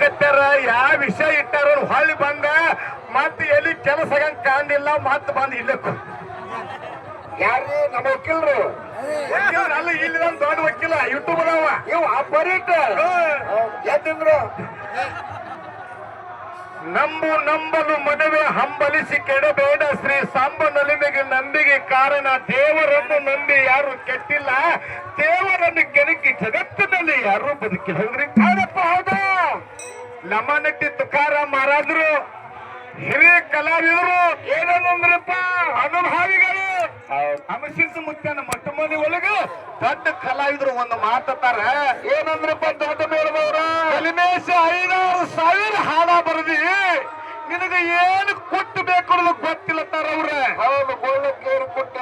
ಕತ್ತಾರ ಯಾವ ವಿಷಯ ಇಟ್ಟಾರ ಹೊಳ್ಳಿ ಬಂದ ಮತ್ ಎಲ್ಲಿ ಕೆಲಸ ಕಾಣಿಲ್ಲ ಮತ್ ಬಂದ್ ಇಲ್ಲ ಯಾರು ನಮ್ಮ ವಕೀಲರು ಅಲ್ಲ ಇಲ್ಲಿ ನಮ್ ದೊಡ್ಡ ವಕೀಲ ಯೂಟ್ಯೂಬ್ ಅದಾವ ಇವ್ ಅಪರಿಟ್ ಯಾಕಂದ್ರು ನಂಬಲು ಮದುವೆ ಹಂಬಲಿಸಿ ಕೆಡಬೇಡ ಶ್ರೀ ಸಾಂಬ ನಲಿಮೆಗೆ ನಂಬಿಗೆ ಕಾರಣ ದೇವರನ್ನು ನಂಬಿ ಯಾರು ಕೆಟ್ಟಿಲ್ಲ ದೇವರನ್ನು ಕೆಣಕಿ ಜಗತ್ತಿನಲ್ಲಿ ಯಾರು ಬದುಕಿಲ್ಲ ಹೌದಪ್ಪ ಹೌದಾ ಲಮಾನಟ್ಟಿ ತುಕಾರಾಮ್ ಮಹಾರಾಜರು ಹಿರಿಯ ಕಲಾವಿದರು ಏನಂದ್ರಪ್ಪ ಅನುಭಾವಿಗಳು ಅಮಸಿದ್ದ ಮುತ್ತನ ಮೊಟ್ಟ ಮನೆ ಒಳಗೆ ದೊಡ್ಡ ಕಲಾವಿದರು ಒಂದು ಮಾತಾಡ್ತಾರ ಏನಂದ್ರಪ್ಪ ದೊಡ್ಡ ಮೇಳದವ್ರ ಕಲಿಮೇಶ 5,000 ಹಾಡ ಬರದಿ ನಿನಗೆ ಏನು ಕೊಟ್ಟು ಬೇಕು ಅನ್ನೋದು ಗೊತ್ತಿಲ್ಲತ್ತಾರ ಅವ್ರ ಹೌದು ಗೋಳಕ್ಕೇರು ಕೊಟ್ಟ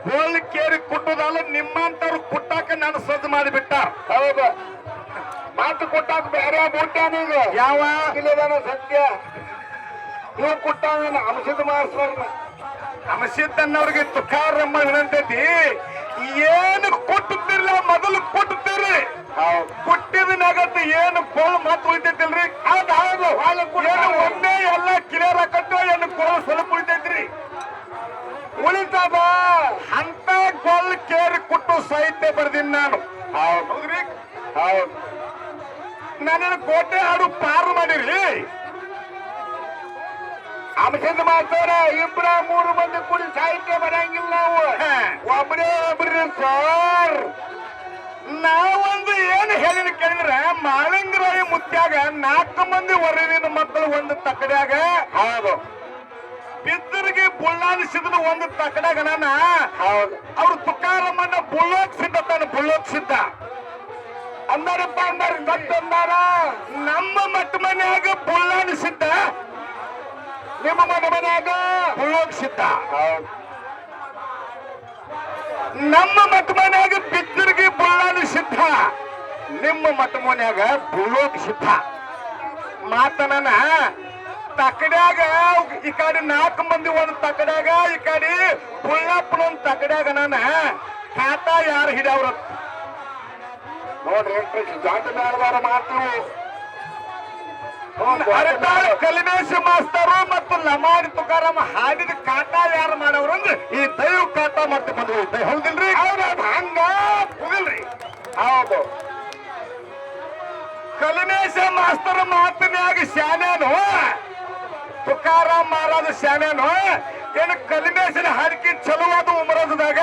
ಗೋಳಿಕೇರಿ ಕುಟ್ಟದಲ್ಲ ನಿಮ್ಮಂತವ್ರು ಕುಟ್ಟಾಕ ನಾನು ಸಜ್ಜು ಮಾಡಿಬಿಟ್ಟ ಹೌದು ಮಾತು ಕೊಟ್ಟಾಕ ಬೇರೆ ಬೂಟ್ಯಾನೀಗ ಯಾವ ಇಲ್ಲದಾನ ಸತ್ಯ ಇವ್ ಕೊಟ್ಟಾನ ಅಂಶದ ಮಾಸ್ಟರ್ನ ಅಮಸಿದ್ದನ್ನವ್ರಿಗೆ ತುಕಾರಮ್ಮ ವಿನಂತೈತಿ ಏನು ಕೊಟ್ಟುತ್ತಿರಲ್ಲ ಮೊದಲು ಕೊಟ್ಟುತ್ತೀರಿ ಕೊಟ್ಟಿದನಾಗತ್ತೆ ಏನು ಕೋಳು ಮಾತು ಉಳಿತೈತಿಲ್ರಿ ಹೌದು ಹೌದು ಹಾಲು ಏನು ಒಂದೇ ಎಲ್ಲ ಕ್ಲಿಯರ್ ಆಕಟ್ಟು ಏನು ಕೋಳು ಸ್ವಲ್ಪ ಉಳಿತೈತ್ರಿ ಉಳಿತದ ಅಂತ ಗೋಲ್ ಕೇರಿ ಕೊಟ್ಟು ಸಾಹಿತ್ಯ ಬರ್ದೀನಿ ನಾನು ಹೌದ್ರಿ ಹೌದು ನಾನೇನು ಕೋಟೆ ಹಾಡು ಪಾರು ಮಾಡಿರಿ ಅಂಶದ ಮಾಸ್ತರ 2-3 ಮಂದಿ ಕೂಡಿ ಸಾಹಿತ್ಯ ಬರಂಗಿಲ್ಲ ನಾವು ಒಬ್ಬರೇ ಸರ್ ನಾವೊಂದು ಏನು ಹೇಳಿನ ಕೇಳಿದ್ರೆ ಮಾಳಿಂಗರಾಯ ಮುತ್ಯಾಗ 4 ಮಂದಿ ವರವಿನ ಮಕ್ಕಳು ಒಂದು ತಕಡ್ಯಾಗ ಹೌದು ಬಿದ್ದರಿಗೆ ಬುಳ್ಳಾನಿಸಿದ್ರು ಒಂದು ತಕಡ್ಯಾಗ ನಾನ ಹೌದು ಅವ್ರು ತುಕಾರಮ್ಮನ್ನ ಬುಳ್ಳೋಕ್ ಸಿದ್ಧ ತಾನು ಬುಳ್ಳೋಕ್ ಸಿದ್ಧ ಅಂದಾರಪ್ಪ ಅಂದಾರ ಗಟ್ಟಂದಾರ ನಮ್ಮ ಮಟ್ಟ ಮನ್ಯಾಗ ಬುಳ್ಳಾನಿಸಿದ್ದ ನಿಮ್ಮ ಮನ್ಯಾಗ ಬುಳ್ಳೋಕ್ ಸಿದ್ಧ ಹೌದು ನಮ್ಮ ಮಟ್ಟ ಮನ್ಯಾಗ ಬಿದ್ದರಿಗೆ ಬುಳ್ಳಾನಿಸಿದ್ದ ನಿಮ್ಮ ಮಟ್ಟ ಮನ್ಯಾಗ ಬುಳ್ಳೋಕ್ ಸಿದ್ಧ ಮಾತನನ ತಕಡ್ಯಾಗ ಈ ಕಡೆ 4 ಮಂದಿ ಒಂದು ತಕಡ್ಯಾಗ ಈ ಕಡೆ ಬುಳ್ಳಪ್ಪನ ಒಂದು ತಕಡ್ಯಾಗ ನಾನ ಕಾಟ ಯಾರು ಹಿಡಿಯವ್ರ ನೋಡ್ರಿ ಜಾಟ ಬೇಡದಾರ ಮಾತು ಕಲಿಮೇಶ ಮಾಸ್ತರು ಮತ್ತು ಲಮಾಡಿ ತುಕಾರಾಮ ಹಾಡಿದ ಕಾಟ ಯಾರು ಮಾಡವ್ರು ಅಂದ್ರೆ ಈ ದೈವ ಕಾಟ ಮತ್ತೆ ಬಂದ್ರಿ ಹೌದಿಲ್ರಿ ಹಂಗ ಹೋಗಿಲ್ರಿ ಹೌದು ಕಲಿಮೇಶ ಮಾಸ್ತರ ಮಾತನ್ಯಾಗ ಶಾನ್ಯಾನು ತುಕಾರಾಮ್ ಮಹಾರಾಜ ಶಾನ್ಯಾನು ಏನು ಕಲಿಮೇಶನ ಹಾಡಿಕೆ ಚಲೋ ಆದ ಉಮರದಾಗ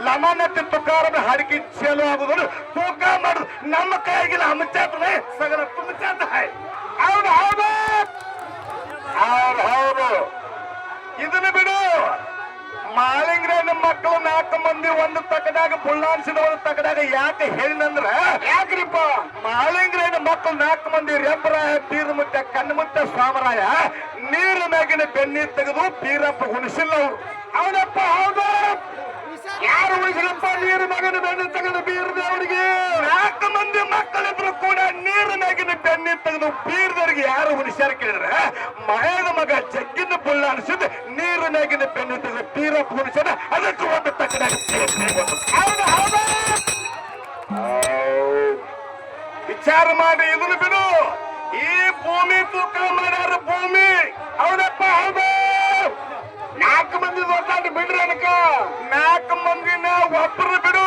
ಲಮಾನಟ್ಟಿ ತುಕಾರಾಮ ಹಾಡಿಕೆ ಚಲೋ ಆಗುದು ತೂಕ ಮಾಡುದು ನಮ್ಮ ಕೈಗಿಲ್ಲ ಹಮಚಾತನೆ ಸಗಲ ತುಂಬಚಾತ ಹೌದು ಹೌದು ಹೌದು ಹೌದು ಇದನ್ನ ಬಿಡು ಮಾಳಿಂಗ್ರೇನ ಮಕ್ಕಳು 4 ಮಂದಿ ಒಂದು ತಕಡಾಗ ಬುಳ್ಳಾನ್ಸಿದ ಒಂದು ತಕಡಾಗ ಯಾಕೆ ಹೇಳಿನಂದ್ರ ಯಾಕ್ರಿಪ್ಪ ಮಾಳಿಂಗ್ರೇನ ಮಕ್ಕಳು 4 ಮಂದಿ ರೆಬ್ಬರಾಯ ಬೀರಮುತ್ತ ಕಣ್ಣಮುತ್ತ ಸ್ವಾಮರಾಯ ನೀರು ಮ್ಯಾಗಿನ ಬೆನ್ನಿ ತೆಗೆದು ಬೀರಪ್ಪ ಉಣಿಸಿಲ್ಲ ಅವರು ಹೌದಪ್ಪ ಹೌದು ಯಾರು ಉಳಿಸಿದಪ್ಪ ನೀರು ಮಗನ ಬೆನ್ನು ತೆಗೆದು ಬೀರದವರಿಗೆ 4 ಮಂದಿ ಮಕ್ಕಳಿದ್ರು ಕೂಡ ನೀರು ಮ್ಯಾಗಿನ ಬೆನ್ನಿ ತೆಗೆದು ಬೀರದವ್ರಿಗೆ ಯಾರು ಉಣಿಸ್ಯಾರ ಕೇಳಿದ್ರೆ ಮಹೇದ ಮಗ ಜಗ್ಗಿನ ಬುಳ್ಳ ಅನಿಸಿದ ನೀರು ಮ್ಯಾಗಿನ ಬೆನ್ನಿ ತೆಗೆದು ಬೀರಪ್ಪ ಉಣಿಸ್ಯಾರ ಅದಕ್ಕೆ ಒಂದು ತಕಡಾಗ ಹೌದು ಹೌದು ವಿಚಾರ ಮಾಡಿ ಇದನ್ನು ಬಿಡು ಈ ಭೂಮಿ ತೂಕ ಮಾಡ್ಯಾರ ಭೂಮಿ ಹೌದಪ್ಪ ಹೌದು 4 ಮಂದಿ ದೊಡ್ಡ ಬಿಡ್ರಿ ಅದಕ್ಕ 4 ಮಂದಿನ ಒಬ್ಬರು ಬಿಡು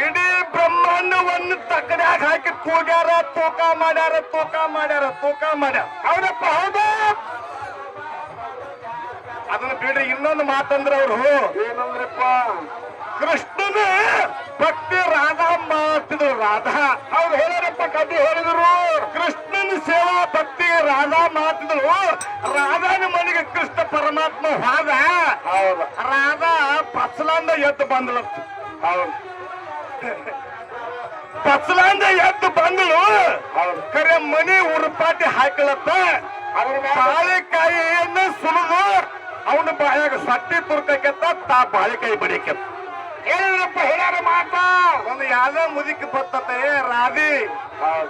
ಇಡೀ ಬ್ರಹ್ಮಾಂಡವನ್ನು ತಕಡ್ಯಾಗ ಹಾಕಿ ತೂಗ್ಯಾರ ತೂಕ ಮಾಡ್ಯಾರ ತೂಕ ಮಾಡ್ಯಾರ ತೂಕ ಮಾಡ್ಯಾರ ಹೌದಪ್ಪ ಹೌದು ಅದನ್ನ ಬಿಡ್ರಿ ಇನ್ನೊಂದು ಮಾತಂದ್ರ ಅವರು ಏನಂದ್ರಪ್ಪ ಕೃಷ್ಣನ ಭಕ್ತಿ ರಾಧಾ ಮಾಡ್ತಿದ್ರು ರಾಧಾ ಹೌದು ಹೇಳರಪ್ಪ ಕಥೆ ಹೇಳಿದ್ರು ಕೃಷ್ಣನ ಸೇವಾ ಭಕ್ತಿ ರಾಧಾ ಮಾಡ್ತಿದ್ರು ರಾಧಾನ ಮನೆಗೆ ಕೃಷ್ಣ ಪರಮಾತ್ಮ ಹೋದ ಹೌದು ರಾಧಾ ಪಚ್ಚಲಾಂದ ಎದ್ದು ಬಂದಳು ಹೌದು ಪಚ್ಚಲಾಂದ ಎದ್ದು ಬಂದಳು ಹೌದು ಕರೆ ಮನಿ ಉರುಪಾಟಿ ಹಾಕಲತ್ತ ಅದ್ರ ಮ್ಯಾಲ ಬಾಳೆಕಾಯಿಯನ್ನು ಸುಲಿದು ಅವನ ಬಾಯಾಗ ಸಟ್ಟಿ ತುರ್ಕತ್ತ ತಾ ಬಾಳೆಕಾಯಿ ಬಡಿಕತ್ತ ಹೇಳಿದ್ರಪ್ಪ ಹೇಳ್ಯಾರ ಮಾತಾ ಒಂದು ಯಾವ್ದೋ ಮುದುಕಿ ಬರ್ತತೆ ರಾಧಿ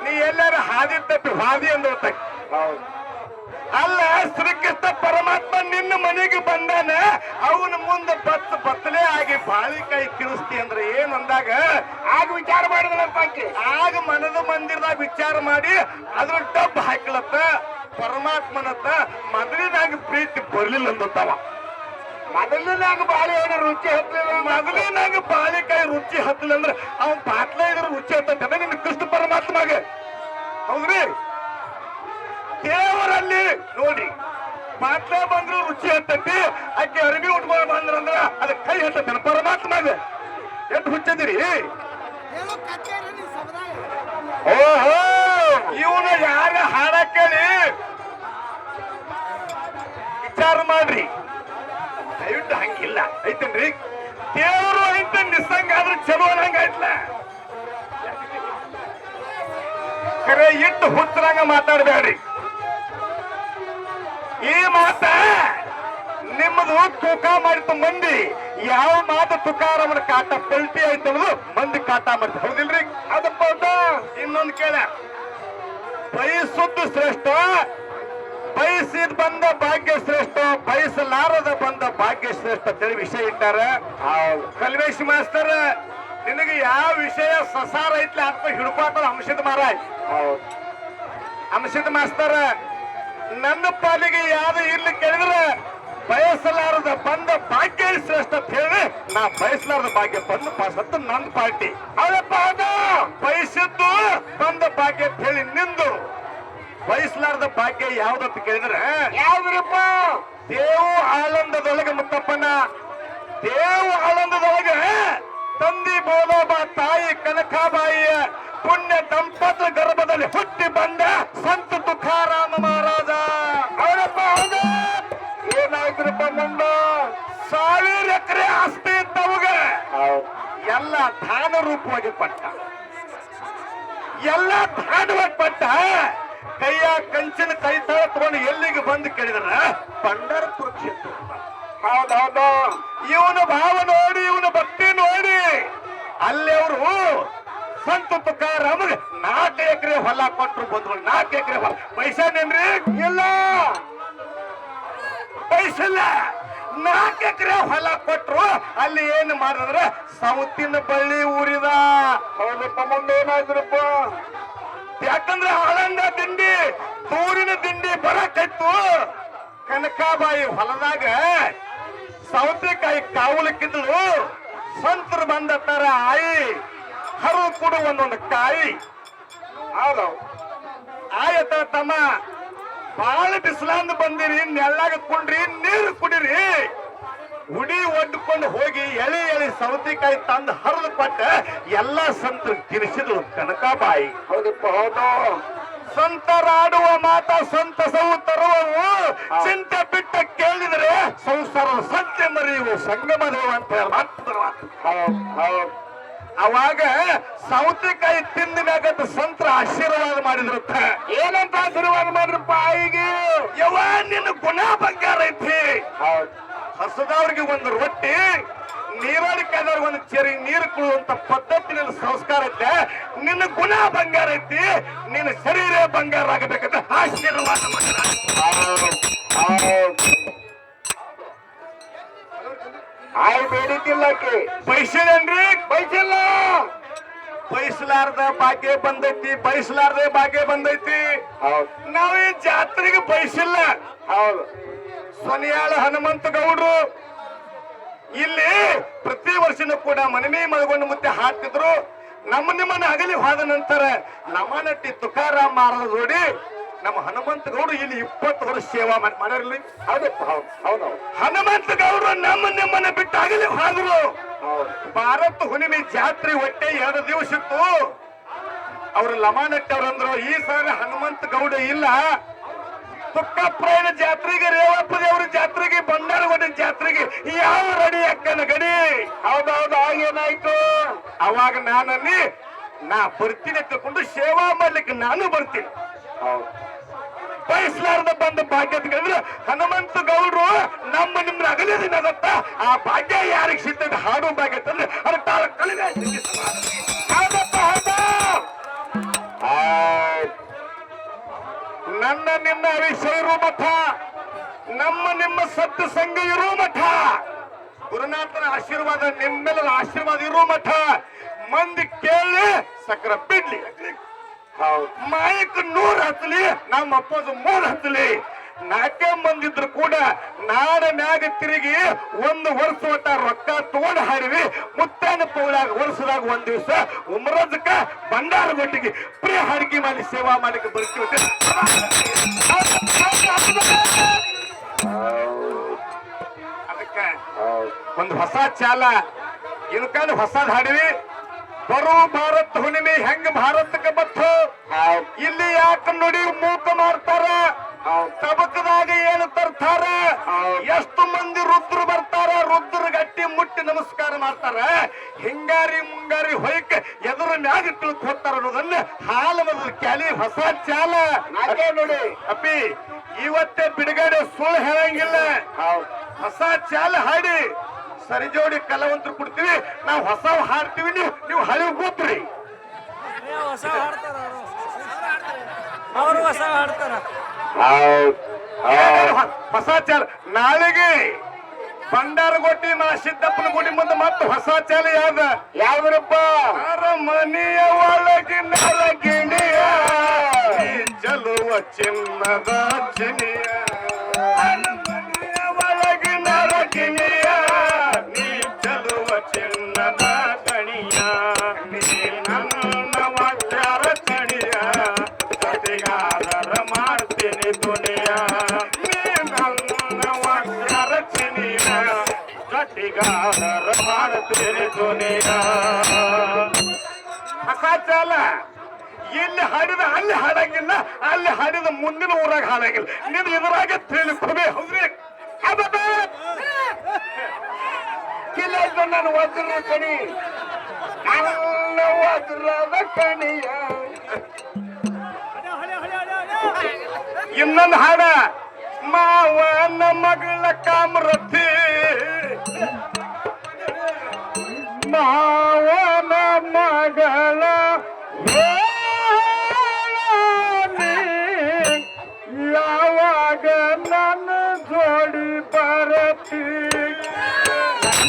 ನೀ ಎಲ್ಲಾರ ಹಾದಿ ತಪ್ಪಿ ಹಾದಿ ಅಂದ ಹೌದು ಅಲ್ಲ ಶ್ರೀಕೃಷ್ಣ ಪರಮಾತ್ಮ ನಿನ್ನ ಮನೆಗೆ ಬಂದಾನ ಅವನ ಮುಂದೆ ಬತ್ತಲೇ ಆಗಿ ಬಾಳಿಕಾಯಿ ಕಿರಿಸ್ತಿ ಅಂದ್ರೆ ಏನ್ ಅಂದಾಗ ಆಗ ವಿಚಾರ ಮಾಡಿದ್ರಂತ ಆಕೆ. ಆಗ ಮನದ ಮಂದಿರದಾಗ ವಿಚಾರ ಮಾಡಿ ಅದ್ರ ಡಬ್ಬ ಹಾಕ್ಲತ್ತ ಪರಮಾತ್ಮನತ್ತ ಮೊದಲಿನಾಗ ಪ್ರೀತಿ ಬರ್ಲಿಲ್ಲ ಅಂದತ್ತವ. ಮೊದಲಿನಾಗ ಬಾಳೆಹಣ್ಣು ರುಚಿ ಹತ್ತಲಿಲ್ಲ. ಮೊದಲಿನಾಗ ಬಾಳಿಕಾಯಿ ರುಚಿ ಹತ್ತಲಿಲ್ಲ ಅಂದ್ರೆ ಅವನ್ ಪಾಟ್ಲ ಇದ್ರ ರುಚಿ ಹತ್ತಂತ ನಿನ್ನ ಕೃಷ್ಣ ಪರಮಾತ್ಮಗೆ. ಹೌದ್ರಿ, ದೇವರಲ್ಲಿ ನೋಡಿ ಪಾಟ್ಲ ಬಂದ್ರು ರುಚಿ ಹತ್ತತಿ, ಆಕೆ ಅರಿವಿ ಉಟ್ಕೊಂಡು ಬಂದ್ರಂದ್ರ ಅದ ಕೈ ಹತ್ತನ ಪರಮಾತ್ಮಗೆ. ಎಷ್ಟು ಹುಚ್ಚದಿರಿ. ಓಹೋ, ಇವನ ಯಾರ ಹಾಡ ಕೇಳಿ ವಿಚಾರ ಮಾಡ್ರಿ. ದಯವಿಟ್ಟು ಹಂಗಿಲ್ಲ ಐತೇನ್ರಿ. ದೇವರು ಐತ ನಿಸ್ಸಂಗ ಆದ್ರೆ ಚಲೋ ಹಂಗಾಯ್ತಲ್ಲ. ಕರೆ ಇಟ್ಟು ಹುಚ್ಚರಂಗ ಮಾತಾಡ್ಬೇಡ್ರಿ. ಈ ಮಾತ ನಿಮ್ಮದು ತೂಕ ಮಾಡಿತು ಮಂದಿ. ಯಾವ ಮಾತು ತುಕಾರಮ್ಮನ ಕಾಟ ಪಲ್ಟಿ ಆಯ್ತು ಅನ್ನೋದು ಮಂದಿ ಕಾಟ ಮಾಡ್ತ. ಹೌದಿಲ್ರಿ? ಅದಪ್ಪ ಇನ್ನೊಂದು ಕೇಳ, ಬಯಸುದ್ದು ಶ್ರೇಷ್ಠ, ಬಯಸಿದ್ ಬಂದ ಭಾಗ್ಯ ಶ್ರೇಷ್ಠ, ಬಯಸಲಾರದ ಬಂದ ಭಾಗ್ಯ ಶ್ರೇಷ್ಠ ಅಂತೇಳಿ ವಿಷಯ ಇಟ್ಟಾರ. ಕಲ್ಮೇಶ್ ಮಾಸ್ತರ್, ನಿನಗೆ ಯಾವ ವಿಷಯ ಸಸಾರ ಐತ್ಲ ಅಂತ ಹಿಡ್ಕೋತಾರ ಅಂಶದ ಮಾರ. ಅಂಶದ ಮಾಸ್ತರ, ನನ್ನ ಪಾಲಿಗೆ ಯಾವ್ದು ಇಲ್ಲಿ ಕೇಳಿದ್ರೆ ಬಯಸಲಾರದ ಬಂದ ಭಾಗ್ಯ ಶ್ರೇಷ್ಠ ಅಂತ ಹೇಳಿ ನಾ ಬಯಸಲಾರದ ಭಾಗ್ಯ ಬಂದ ಪಾಸತ್ತು ನನ್ನ ಪಾರ್ಟಿ. ಅದಪ್ಪ ಅದು ಬಯಸಿದ್ದು ಬಂದ ಭಾಗ್ಯ ಅಂತ ಹೇಳಿ ನಿಂದು. ಬಯಸಲಾರದ ಭಾಗ್ಯ ಯಾವ್ದಂತ ಕೇಳಿದ್ರೆ ಯಾವ್ದ್ರಪ್ಪ? ದೇವು ಆನಂದದೊಳಗೆ ಮುತ್ತಪ್ಪನ, ದೇವು ಆನಂದದೊಳಗೆ ತಂದಿ ಬೋಲೋಬ ತಾಯಿ ಕನಕಾಬಾಯಿಯ ಪುಣ್ಯ ದಂಪತಿ ಗರ್ಭದಲ್ಲಿ ಹುಟ್ಟಿ ಬಂದ ಸಂತ ತುಕಾರಾಮ ಮಹಾರಾಜ. ಅವರಪ್ಪ ಹೌದು. ಏನಾಯ್ತ್ರಪ್ಪ ಮುಂದ? 1000 ಎಕರೆ ಆಸ್ತಿ ಇದ್ದವಾಗ ಎಲ್ಲ ದಾನ ರೂಪವಾಗಿ ಪಟ್ಟ, ಎಲ್ಲ ದಾನವಾಗಿ ಪಟ್ಟ. ಕೈಯ ಕಂಚಿನ ಕೈ ತಳ ತಗೊಂಡು ಎಲ್ಲಿಗೆ ಬಂದು ಕೇಳಿದ್ರ ಪಂಡರಪುರ ಕ್ಷೇತ್ರ. ಹೌದೌದು. ಇವನ ಭಾವ ನೋಡಿ, ಇವನ ಭಕ್ತಿ ನೋಡಿ ಅಲ್ಲಿ ಅವರು ಸಂತ ತುಕಾರಾಮಗೆ 4 ಎಕರೆ ಹೊಲ ಕೊಟ್ಟರು. ಬಂದ್ರು 4 ಎಕರೆ ಹೊಲ. ಪೈಸಾನೇನ್ರಿ? ಇಲ್ಲ, ಪೈಸಲ್ಲ. 4 ಎಕರೆ ಹೊಲ ಕೊಟ್ರು. ಅಲ್ಲಿ ಏನು ಮಾಡಿದ್ರ ಸೌತಿನ ಬಳ್ಳಿ ಊರಿದ. ಹೌದಪ್ಪ, ಮುಂದೆ ಏನಾಯ್ತ್ರಪ್ಪ? ಯಾಕಂದ್ರೆ ಆಳಂದ ದಿಂಡಿ ದೂರಿನ ದಿಂಡಿ ಬರಕತ್ತು. ಕನಕಾಬಾಯಿ ಹೊಲದಾಗ ಸೌತೆಕಾಯಿ ಕಾವಲಕ್ಕಿದ್ಳು. ಸಂತರು ಬಂದ ತರ ಆಯಿ ಹರು ಕೊಡು ಒಂದೊಂದು ಕಾಯಿ. ಹೌದು. ಆಯತ ತಮ್ಮ, ಬಾಳ ಬಿಸಿಲಾಂದು ಬಂದಿರಿ, ನೆಲ್ಲಾಗ ಕುಂಡ್ರಿ, ನೀರು ಕುಡಿರಿ. ಉಡಿ ಒಡ್ಕೊಂಡು ಹೋಗಿ ಎಳಿ ಎಳಿ ಸೌತೆಕಾಯಿ ತಂದು ಹರಿದು ಕೊಟ್ಟ ಎಲ್ಲ ಸಂತರು ತಿನ್ನಿಸಿದ್ರು ಕನಕಾಬಾಯಿ. ಹೌದಪ್ಪ ಹೌದು. ಸಂತರಾಡುವ ಮಾತ ಸಂತಸವು ತರುವವು, ಚಿಂತೆ ಬಿಟ್ಟ ಕೇಳಿದರೆ ಸಂಸಾರದ ಸತ್ಯ ಮರೆಯುವು ಸಂಗಮ ದೇವ ಅಂತ ಹೇಳಿ ಅವಾಗ ಸೌತೆಕಾಯಿ ತಿಂದ ಮ್ಯಾಗತ್ತ ಸಂತರ ಆಶೀರ್ವಾದ ಮಾಡಿದ್ರತ್ತ. ಏನಂತ ಆಶೀರ್ವಾದ ಮಾಡ್ರಪ್ಪ ಆಯಿಗೆ? ಯವ ನಿನ್ನ ಗುಣ ಬಂಗಾರ ಐತಿ. ಹಸದವ್ರಿಗೆ ಒಂದು ರೊಟ್ಟಿ, ನೀರಾಳಿಕಾದವ್ರಿಗೆ ಒಂದು ಚೆರಿ ನೀರು ಕುಡುವಂತ ಪದ್ಧತಿ ನಿನ್ನ ಸಂಸ್ಕಾರ ಐತೆ. ನಿನ್ನ ಗುಣ ಬಂಗಾರ ಐತಿ, ನಿನ್ನ ಶರೀರ ಬಂಗಾರ ಆಗಬೇಕಂತ ಆಶೀರ್ವಾದ ಮಾಡಿದ. ಆಯ್ ಬೇಡಿತಿಲ್ಲಕ್ಕೆ ಬಯಸಿದೇನ್ರಿ? ಬಯಸಿಲ್ಲ. ಬಯಸಲಾರ್ದ ಭಾಗ್ಯ ಬಂದೈತಿ, ಬಯಸಲಾರ್ದೆ ಭಾಗ್ಯ ಬಂದೈತಿ. ನಾವ್ ಈ ಜಾತ್ರೆಗೆ ಬಯಸಿಲ್ಲ. ಹೌದು. ಸೊನಿಯಾಳ ಹನುಮಂತ ಗೌಡ್ರು ಇಲ್ಲಿ ಪ್ರತಿ ವರ್ಷನೂ ಕೂಡ ಮನಮಿ ಮಲ್ಗೊಂಡು ಮುತ್ತೆ ಹಾಕ್ತಿದ್ರು. ನಿಮ್ಮನ್ನ ಅಗಲಿ ಹೋದ ನಂತರ ನಮ್ಮನಟ್ಟಿ ತುಕಾರಾಮ್ ಮಹಾರಾಜ ಜೋಡಿ ನಮ್ಮ ಹನುಮಂತ ಗೌಡ್ರು ಇಲ್ಲಿ 20 ವರ್ಷ ಸೇವಾ ಮಾಡಿರ್ಲಿ. ಹೌದು. ಹನುಮಂತ ಗೌಡ್ರು ನಿಮ್ಮನ್ನ ಬಿಟ್ಟು ಅಗಲಿ ಹೋದ್ರು. ಭಾರತ ಹುಣ್ಣಿಮೆ ಜಾತ್ರೆ ಒಟ್ಟೆ 2 ದಿವಸ ಇತ್ತು. ಅವ್ರು ಲಮಾನಟ್ಟಿ ಅವ್ರಂದ್ರು ಈ ಸಾರಿ ಹನುಮಂತ ಗೌಡ ಇಲ್ಲ, ತುಕ್ಕಪ್ರಾಯಣ ಜಾತ್ರೆಗೆ, ರೇವಪ್ಪ ದೇವ್ರ ಜಾತ್ರೆಗೆ, ಬಂಡಾರಗೋಡೆ ಜಾತ್ರೆಗೆ ಯಾವ ರೆಡಿ ಅಕ್ಕನ ಗಡಿ. ಹೌದೌದು. ಆಗೇನಾಯ್ತು? ಅವಾಗ ನಾನಲ್ಲಿ ನಾ ಬರ್ತೀನಿ ತಿಳ್ಕೊಂಡು ಸೇವಾ ಮಾಡ್ಲಿಕ್ಕೆ ನಾನು ಬರ್ತೀನಿ. ಬಯಸಲಾರ್ದ ಬಂದ ಭಾಗ್ಯ ಅಂದ್ರೆ ಹನುಮಂತ ಗೌಡ್ರು ನಿಮ್ಮನ್ನ ಅಗಲಿದಿನಾಗತ್ತ. ಆ ಭಾಗ್ಯ ಯಾರಿಗೆ ಸಿಗ್ತದೆ ಹಾಡು ಭಾಗ್ಯ ತಂದ್ರೆ ಅದು ತಾಳ ಕಲಿವೆ. ನನ್ನ ನಿನ್ನ ಅವಿಷಯರು ಮಠ ನಮ್ಮ ನಿಮ್ಮ ಸತ್ಯ ಸಂಘ ಇರೋ ಮಠ, ಗುರುನಾಥನ ಆಶೀರ್ವಾದ ನಿಮ್ಮೆಲ್ಲರ ಆಶೀರ್ವಾದ ಇರೋ ಮಠ, ಮಂದಿ ಕೇಳಿ ಸಕ್ರ ಬಿಡ್ಲಿ, ಮಾಯಕ್ 100 ಹತ್ತಲಿ, ನಮ್ಮ ಅಪ್ಪದ 3 ಹತ್ತಲಿ, 4 ಮಂದಿದ್ರು ಕೂಡ ನಾಡ ಮ್ಯಾಗ ತಿರುಗಿ 1 ವರ್ಷ ಒಟ್ಟ ರೊಕ್ಕ ತಗೊಂಡು ಹಾಡಿವಿ. ಮುತ್ತಾನ ಪೌಳಾಗ ವರ್ಷದಾಗ 1 ದಿವಸ ಉಮರದಕ್ಕ ಬಂಡಾರಗೊಟ್ಟಿಗೆ ಪ್ರಿಯ ಅಡಿಗೆ ಮಾಡಿ ಸೇವಾ ಮಾಡಕ್ಕೆ ಬರ್ತೀವಿ. ಅದಕ್ಕೆ ಒಂದು ಹೊಸ ಚಾಲ ಇನ್ಕಂಡು ಹೊಸದ್ ಹಾಡಿವಿ. ಬರೋ ಭಾರತ್ ಹುಣ್ಣಿಮೆ ಹೆಂಗ ಭಾರತಕ್ಕೆ ಬತ್ತು, ಇಲ್ಲಿ ಯಾಕೆ ನೋಡಿ ಮೂಕ ಮಾಡ್ತಾರ, ತಬಕದಾಗ ಏನು ತರ್ತಾರ, ಎಷ್ಟು ಮಂದಿ ರುದ್ರ ಬರ್ತಾರ, ರುದ್ರ ಗಟ್ಟಿ ಮುಟ್ಟಿ ನಮಸ್ಕಾರ ಮಾಡ್ತಾರ, ಹಿಂಗಾರಿ ಮುಂಗಾರಿ ಹೊಯ್ಕ ಎದುರು ಮ್ಯಾಗ ತಿಳ್ಕ ಹೋಗ್ತಾರ ಅನ್ನೋದನ್ನ ಹಾಲು ಮೊದಲು ಕ್ಯಾಲಿ ಹೊಸ ಚಾಲ ನೋಡಿ. ಅಪ್ಪಿ ಇವತ್ತೇ ಬಿಡುಗಡೆ ಸುಳ್ಳು ಹೇಳಂಗಿಲ್ಲ, ಹೊಸ ಚಾಲ ಹಾಡಿ ಸರಿಜೋಡಿ ಕಲಾವಂತರು ಕೊಡ್ತೀವಿ, ನಾವು ಹೊಸ ಹಾಡ್ತೀವಿ, ನೀವು ಹಳಿ ಕೂತ್ರಿ. ಅವರು ಹೊಸ ಹಾಡ್ತಾರ. ಹೊಸ ಚಾಲ ನಾಳೆಗೆ ಬಂಡಾರಗೊಟ್ಟಿ ಮಾ ಸಿದ್ದಪ್ಪನ ಗುಡಿ ಮುಂದೆ ಮತ್ತೆ ಹೊಸ ಚಾಲ ಯಾವ್ದ್ರಪ್ಪ? ಅರಮನೆಯ ಒಳಗಿನ ಗಿಣಿಯ ಚಲುವ ಚಿನ್ನದ ಚಿನಿಯ, ಅರಮನೆಯ ಒಳಗಿನ ಗಿಣಿಯ ನೀ ಚಲುವ ಚಿನ್ನದ ಗಣಿಯ, ನೀ ನನ್ನ ವಾಕ್ಯಾರ ಚಣಿಯ ಜೊತೆಗಾರರ ಮಾಡ್ತೀನಿ ದುನಿಯ, ನೀ ನನ್ನ ವಾಕ್ಯಾರ ಚಣಿಯ ಜೊತೆಗಾರರ ಮಾಡ್ತೀನಿ ದುನಿಯ. ಹೊಸ ಚಾಲ ಇಲ್ಲಿ ಹಾಡಿದ ಅಲ್ಲಿ ಹಾಡಂಗಿಲ್ಲ, ಅಲ್ಲಿ ಹಾಡಿದ ಮುಂದಿನ ಊರಾಗ ಹಾಡಂಗಿಲ್ಲ, ನೀನು ಇದರಾಗೆ ತಿಳಿಕೊಬೇ. ಹೌದ್ರಿ ಕಿಲ್ಲ ನಾನು ವಜ್ರದ ಕಣಿ, ನನ್ನ ವಜ್ರದ ಕಣಿಯ. ಇನ್ನೊಂದು ಹಾಡ ಮಾವನ ಮಗಳ ಕಾಮರಥಿ, ಮಾವನ ಮಗಳ ಯಾವಾಗ ನನ್ನ ಜೋಡಿ ಬರತಿ,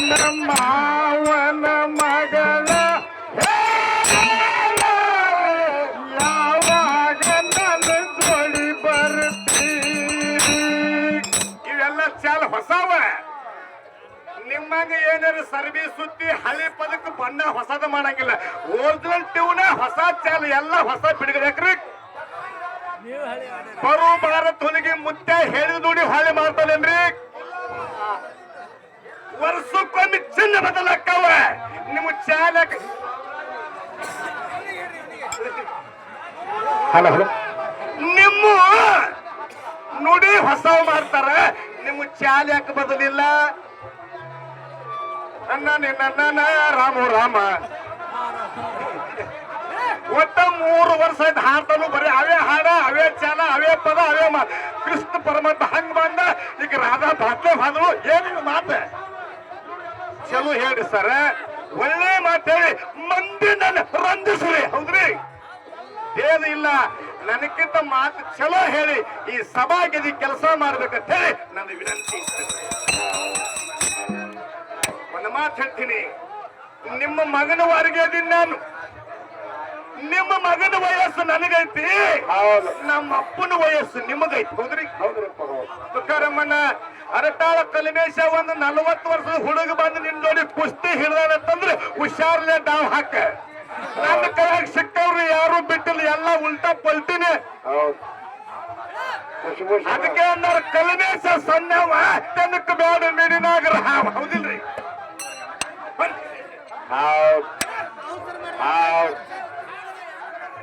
ನಮ್ಮ ಮಾವನ ಮಗಳ ಯಾವಾಗ ನನ್ನ ಜೋಡಿ ಬರತಿ. ಇವೆಲ್ಲ ಚಾಲ ಹೊಸವ. ನಿಮ್ಮಂಗ ಏನಾರು ಸರ್ವಿ ಸುತ್ತಿ ಹಳಿ ಪದಕ್ಕೆ ಬಣ್ಣ ಹೊಸದ ಮಾಡಂಗಿಲ್ಲ, ಒರಿಜಿನಲ್ ಟ್ಯೂನ ಹೊಸ ಚಾಲ ಎಲ್ಲ ಹೊಸ ಬಿಡುಗಡೆ. ಬರೋ ಭಾರತ್ ಹೊಲಿಗೆ ಮುತ್ತ ಹೇಳಿದ ನೋಡಿ ಹಾಳೆ ಮಾಡ್ತಾನೇನ್ರಿ. ವರ್ಷಕ್ಕೊಮ್ಮೆ ಚಿನ್ನ ಬದಲಾಕ್ಕವ ನಿಮ್ಮ ಚಾಲಕ. ನಿಮ್ಮ ನುಡಿ ಹೊಸ ಮಾಡ್ತಾರ, ನಿಮ್ಮ ಚಾಲ ಯಾಕೆ ಬದಲಿಲ್ಲ? ನನ್ನ ರಾಮ ರಾಮ ಒಟ್ಟ 3 ವರ್ಷ ಆಯ್ತು ಹಾಡ್ತಾನು, ಬರೀ ಅವೇ ಹಾಡ, ಅವೇ ಚಾಲ, ಅವೇ ಪದ, ಅವೇ ಮಾತು. ಕೃಷ್ಣ ಪರಮಾತ್ಮ ಹಂಗ ಬಂದ, ಈಗ ರಾಧಾ ಬಾತ್ಲೆ ಬಂದ್ರು. ಏನಿಲ್ಲ ಮಾತು ಚಲೋ ಹೇಳಿ ಸರ, ಒಳ್ಳೆ ಮಾತು ಹೇಳಿ ಮಂದಿ ನನ್ನ ರಂಜಿಸ್ರಿ. ಹೌದ್ರಿ ಏನು ಇಲ್ಲ, ನನಗಿಂತ ಮಾತು ಚಲೋ ಹೇಳಿ ಈ ಸಭಾಗೆದಿ ಕೆಲಸ ಮಾಡ್ಬೇಕಂತ ಹೇಳಿ ನನ್ನ ವಿನಂತಿ. ಒಂದು ಮಾತು ಹೇಳ್ತೀನಿ, ನಿಮ್ಮ ಮಗನ ವಾರಿಗೆ ಅದೀನಿ ನಾನು. ನಿಮ್ಮ ಮಗನ ವಯಸ್ಸು ನನಗೈತಿ, ನಮ್ಮ ಅಪ್ಪನ ವಯಸ್ಸು ನಿಮಗೈತಿ. ಹೌದ್ರಿ ತುಕಾರಮ್ಮನ ಅರಟಾಳ ಕಲಿಮೇಶ ಒಂದು 40 ವರ್ಷದ ಹುಡುಗ ಬಂದು ನಿನ್ ನೋಡಿ ಕುಸ್ತಿ ಹಿಡ್ದಾನಂತಂದ್ರೆ ಹುಷಾರ್ಲೆ ಡಾವ್ ಹಾಕ. ನನ್ನ ಕೈಯಾಗ ಸಿಕ್ಕವ್ರು ಯಾರು ಬಿಟ್ಟಿಲ್ಲ, ಎಲ್ಲ ಉಲ್ಟಾ ಪಲ್ಟಿನೇ. ಅದಕ್ಕೆ ಅಂದಾರ ಕಲಿಮೇಶ ಸಣ್ಣವ ತನಕ ಬೇಡ ಮಿಡಿನಾಗ ರಾಮ. ಹೌದಿಲ್ರಿ?